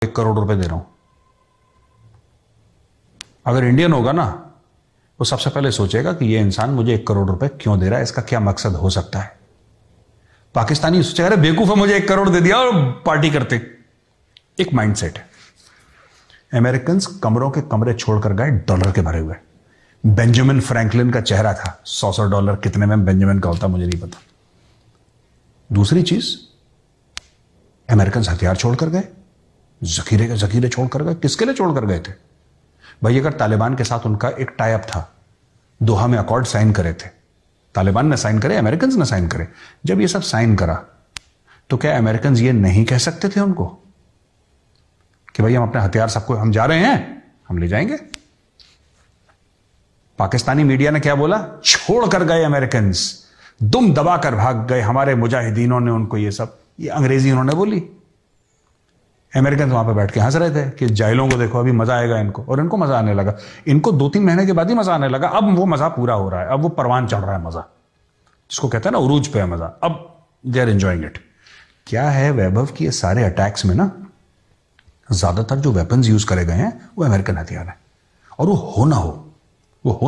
1 करोड़ रुपए दे रहा हूं। अगर इंडियन होगा ना, वो सबसे पहले सोचेगा कि ये इंसान मुझे 1 करोड़ रुपए क्यों दे रहा है, इसका क्या मकसद हो सकता है। पाकिस्तानी सोचेगा अरे बेवकूफ है, मुझे 1 करोड़ दे दिया और पार्टी करते। एक माइंडसेट है। अमेरिकन कमरों के कमरे छोड़कर गए डॉलर के भरे हुए। बेंजामिन फ्रैंकलिन का चेहरा था। 100 डॉलर कितने में बेंजामिन का होता मुझे नहीं पता। दूसरी चीज, अमेरिकन हथियार छोड़कर गए, जखीरे के जखीरे छोड़कर गए। किसके लिए छोड़कर गए थे भाई? अगर तालिबान के साथ उनका एक टाई अप था, दोहा में अकॉर्ड साइन करे थे, तालिबान ने साइन करे, अमेरिकन ने साइन करे। जब ये सब साइन करा तो क्या अमेरिकन ये नहीं कह सकते थे उनको कि भाई हम अपने हथियार सबको, हम जा रहे हैं, हम ले जाएंगे? पाकिस्तानी मीडिया ने क्या बोला? छोड़कर गए अमेरिकन, दुम दबाकर भाग गए हमारे मुजाहिदीनों ने उनको। ये अंग्रेजी उन्होंने बोली। अमेरिकन वहां पे बैठ के हंस रहे थे कि जाहिलों को देखो, अभी मजा आएगा इनको। और इनको मजा आने लगा। इनको 2-3 महीने के बाद ही मजा आने लगा। अब वो मजा पूरा हो रहा है, अब वो परवान चढ़ रहा है मजा, जिसको कहते हैं ना उरूज पे है मजा। अब दे आर एंजॉइंग इट। क्या है वैभव की ये सारे अटैक्स में ना ज्यादातर जो वेपन्स यूज करे गए हैं वो अमेरिकन हथियार है। और वो हो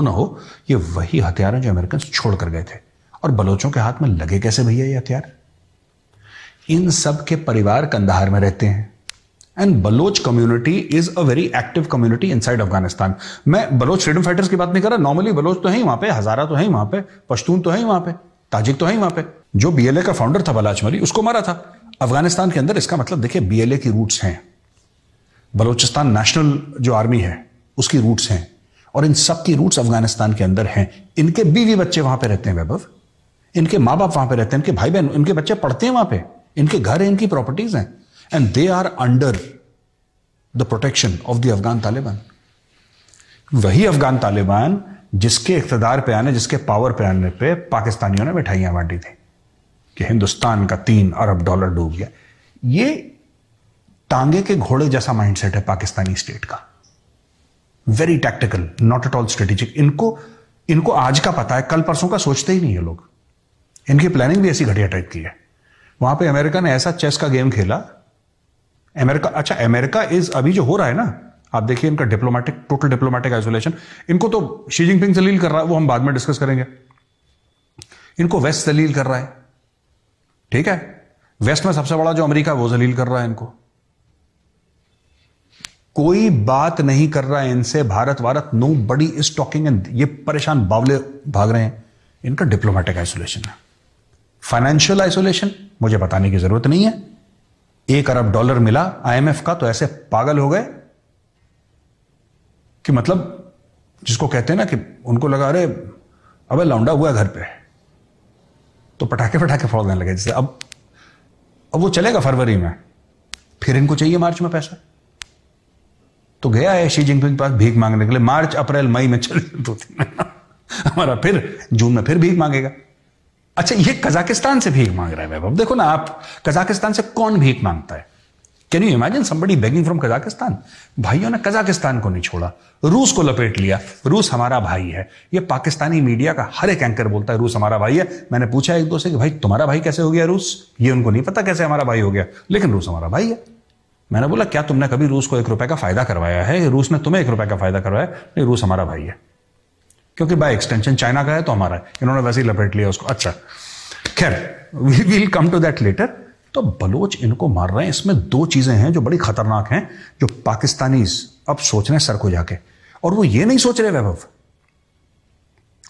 ना हो ये वही हथियार हैं जो अमेरिकन छोड़ कर गए थे। और बलोचों के हाथ में लगे कैसे भैया ये हथियार? इन सब के परिवार कंधार में रहते हैं। And Baloch community is a very active community inside Afghanistan. मैं बलोच फ्रीडम फाइटर्स की बात नहीं कर रहा। नॉर्मली बलोच तो है ही वहां पे, हजारा तो है ही वहां पे, पश्तून तो है ही वहां पे, ताजिक तो है ही वहां पे। जो बीएलए का फाउंडर था बलाचमली, उसको मारा था अफगानिस्तान के अंदर। इसका मतलब देखिए, बीएलए की रूट्स हैं, बलोचिस्तान नेशनल जो आर्मी है उसकी रूट्स हैं, और इन सब की रूट्स अफगानिस्तान के अंदर हैं। इनके बीवी बच्चे वहां पे रहते हैं वैभव, इनके माँ बाप वहां पे रहते हैं, इनके भाई बहन, इनके बच्चे पढ़ते हैं वहां पे, इनके घर हैं, इनकी प्रॉपर्टीज हैं। And they are under the protection of the Afghan Taliban. वही अफगान तालिबान जिसके इख्तिदार पे आने, जिसके पावर पे आने पे पाकिस्तानियों ने मिठाइयां बांटी थी कि हिंदुस्तान का 3 अरब डॉलर डूब गया। ये टांगे के घोड़े जैसा माइंडसेट है पाकिस्तानी स्टेट का। Very tactical, not at all strategic. इनको आज का पता है, कल परसों का सोचते ही नहीं है लोग। इनकी प्लानिंग भी ऐसी घटिया टाइप की है। वहां पे अमेरिका ने ऐसा चेस का गेम खेला। अमेरिका इज अभी जो हो रहा है ना, आप देखिए इनका टोटल डिप्लोमेटिक आइसोलेशन। इनको तो शी जिनपिंग जलील कर रहा है, वो हम बाद में डिस्कस करेंगे। इनको वेस्ट जलील कर रहा है, ठीक है। वेस्ट में सबसे बड़ा जो अमेरिका, वो जलील कर रहा है इनको। कोई बात नहीं कर रहा है इनसे, Bharat nobody is talking. And ये परेशान बावले भाग रहे हैं। इनका डिप्लोमेटिक आइसोलेशन है। फाइनेंशियल आइसोलेशन मुझे बताने की जरूरत नहीं है। 1 अरब डॉलर मिला आईएमएफ का तो ऐसे पागल हो गए कि मतलब जिसको कहते हैं ना कि उनको लगा अरे अबे लौंडा हुआ घर पे, तो पटाखे फोड़ने लगे। जैसे अब वो चलेगा फरवरी में, फिर इनको चाहिए मार्च में पैसा। तो गया है शी जिनपिंग पास भीख मांगने के लिए। मार्च अप्रैल मई में चले 2-3 महीना हमारा, फिर जून में फिर भीख मांगेगा। अच्छा, ये कजाकिस्तान से भीख मांग रहा है वैभव। देखो ना आप, कजाकिस्तान से कौन भीख मांगता है? Can you imagine somebody begging from Kazakhstan? भाइयों ने कजाकिस्तान को नहीं छोड़ा, रूस को लपेट लिया। रूस हमारा भाई है। ये पाकिस्तानी मीडिया का हर एक एंकर बोलता है रूस हमारा भाई है। मैंने पूछा एक दो से कि भाई तुम्हारा भाई कैसे हो गया रूस? ये उनको नहीं पता कैसे हमारा भाई हो गया, लेकिन रूस हमारा भाई है। मैंने बोला क्या तुमने कभी रूस को 1 रुपए का फायदा करवाया है? रूस ने तुम्हें 1 रुपए का फायदा करवाया? नहीं, रूस हमारा भाई है, क्योंकि बाय एक्सटेंशन चाइना का है तो हमारा है। इन्होंने वैसे ही लपेट लिया उसको। अच्छा खैर, we will come to that later. तो बलोच इनको मार रहे हैं। इसमें 2 चीजें हैं जो बड़ी खतरनाक हैं, जो पाकिस्तानीज अब सोच रहे हैं सर को जाके। और वो ये नहीं सोच रहे वैभव,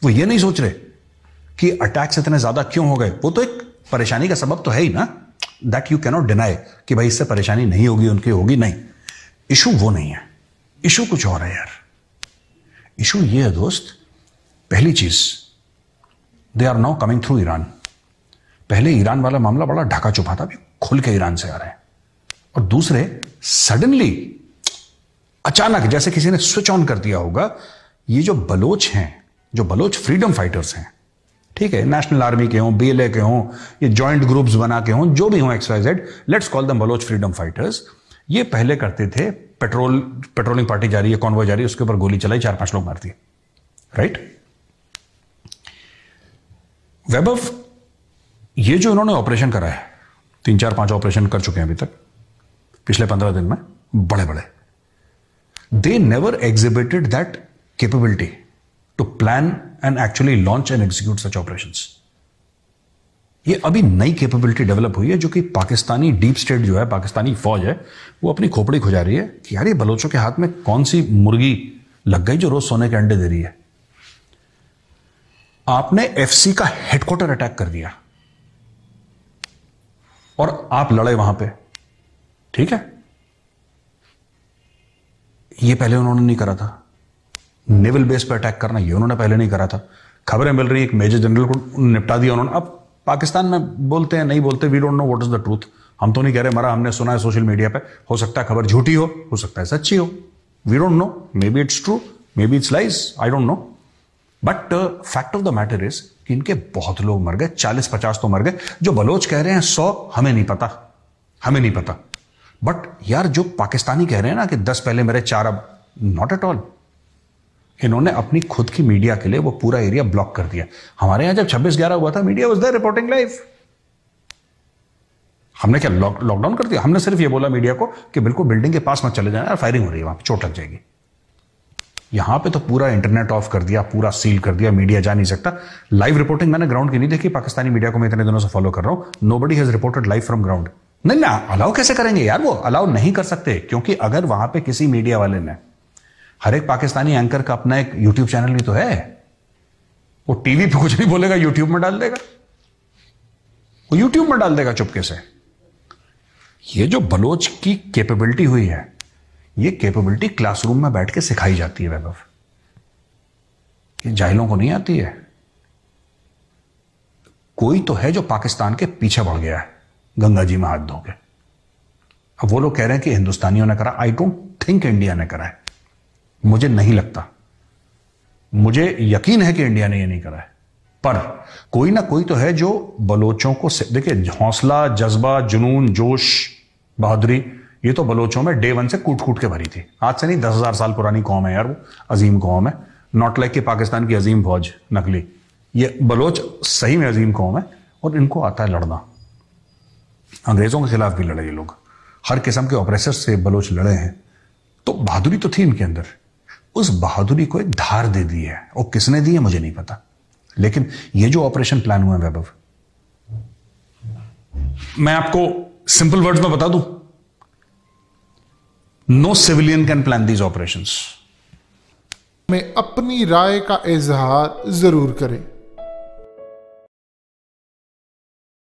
वो ये नहीं सोच रहे कि अटैक्स इतने ज्यादा क्यों हो गए। वो तो एक परेशानी का सबब तो है ही ना, दैट यू कैनॉट डिनाई कि भाई इससे परेशानी नहीं होगी, उनकी होगी। नहीं, इशू वो नहीं है, इशू कुछ और है यार। इशू ये है दोस्त, पहली चीज, they are now coming through Iran. पहले ईरान वाला मामला बड़ा ढका छुपा था, अभी खुल के ईरान से आ रहे हैं। और दूसरे, सडनली अचानक जैसे किसी ने स्विच ऑन कर दिया होगा, ये जो बलोच हैं, जो बलोच फ्रीडम फाइटर्स हैं, ठीक है, नेशनल आर्मी के हों, बीएलए के हों, ये जॉइंट ग्रुप्स बना के हों, जो भी हों, XYZ, let's call them Baloch freedom fighters. ये पहले करते थे पेट्रोलिंग पार्टी जा रही है, कॉन्वॉय जा रही है, उसके ऊपर गोली चलाई, 4-5 लोग मार दिए, राइट। वैभव, ये जो इन्होंने ऑपरेशन करा है, 3-4-5 ऑपरेशन कर चुके हैं अभी तक पिछले 15 दिन में, बड़े बड़े, they never exhibited that capability to plan and actually launch and execute such operations. ये अभी नई कैपेबिलिटी डेवलप हुई है जो कि पाकिस्तानी डीप स्टेट जो है, पाकिस्तानी फौज है, वो अपनी खोपड़ी खुजा रही है कि यार ये बलोचों के हाथ में कौन सी मुर्गी लग गई जो रोज सोने के अंडे दे रही है। आपने एफसी का हेडक्वार्टर अटैक कर दिया और आप लड़े वहां पे, ठीक है, ये पहले उन्होंने नहीं करा था। नेवल बेस पर अटैक करना ये उन्होंने पहले नहीं करा था। खबरें मिल रही, एक मेजर जनरल को निपटा दिया उन्होंने। अब पाकिस्तान में बोलते हैं नहीं बोलते, we don't know what is the truth. हम तो नहीं कह रहे मरा, हमने सुना है सोशल मीडिया पे, हो सकता है खबर झूठी हो सकता है सच्ची हो, we don't know, maybe it's true, maybe it's lies, I don't know. But fact of the matter is कि इनके बहुत लोग मर गए, 40-50 तो मर गए। जो बलोच कह रहे हैं 100, हमें नहीं पता, हमें नहीं पता। बट यार जो पाकिस्तानी कह रहे हैं ना कि 10 पहले मेरे 4 अब, नॉट एट ऑल। इन्होंने अपनी खुद की मीडिया के लिए वो पूरा एरिया ब्लॉक कर दिया। हमारे यहां जब 26/11 हुआ था, media was there reporting live. हमने क्या लॉकडाउन कर दिया? हमने सिर्फ ये बोला मीडिया को कि बिल्कुल बिल्डिंग के पास मत चले जाना, फायरिंग हो रही है वहां पे, चोट लग जाएगी। यहां पे तो पूरा इंटरनेट ऑफ कर दिया, पूरा सील कर दिया, मीडिया जा नहीं सकता। लाइव रिपोर्टिंग मैंने ग्राउंड की नहीं देखी, पाकिस्तानी मीडिया को मैं इतने दिनों से फॉलो कर रहा हूं, nobody has reported live from ground. नहीं ना, अलाउ कैसे करेंगे यार? वो अलाउ नहीं कर सकते, क्योंकि अगर वहां पे किसी मीडिया वाले ने, हर एक पाकिस्तानी एंकर का अपना एक यूट्यूब चैनल भी तो है, वो टीवी पे कुछ नहीं बोलेगा, यूट्यूब में डाल देगा, वो यूट्यूब में डाल देगा चुपके से। ये जो बलोच की कैपेबिलिटी हुई है, ये कैपेबिलिटी क्लासरूम में बैठ के सिखाई जाती है वैभव, ये जाहिलों को नहीं आती है। कोई तो है जो पाकिस्तान के पीछे बढ़ गया है गंगा जी में हाथ धो के। अब वो लोग कह रहे हैं कि हिंदुस्तानियों ने करा, आई डोंट थिंक इंडिया ने करा है, मुझे नहीं लगता। मुझे यकीन है कि इंडिया ने ये नहीं करा है, पर कोई ना कोई तो है जो बलोचों को, देखिए हौसला, जज्बा, जुनून, जोश, बहादुरी, ये तो बलोचों में डे 1 से कूट कूट के भरी थी। आज से नहीं, 10,000 साल पुरानी कौम है यार, वो अजीम कौम है। नॉट लाइक कि पाकिस्तान की अजीम फौज नकली, ये बलोच सही में अजीम कौम है और इनको आता है लड़ना। अंग्रेजों के खिलाफ भी लड़े ये लोग, हर किस्म के ऑपरेसर से बलोच लड़े हैं, तो बहादुरी तो थी इनके अंदर। उस बहादुरी को एक धार दे दी है, और किसने दी है मुझे नहीं पता, लेकिन ये जो ऑपरेशन प्लान हुआ है वैभव, मैं आपको सिंपल वर्ड्स में बता दूं, no civilian can plan these operations. में अपनी राय का इजहार जरूर करें।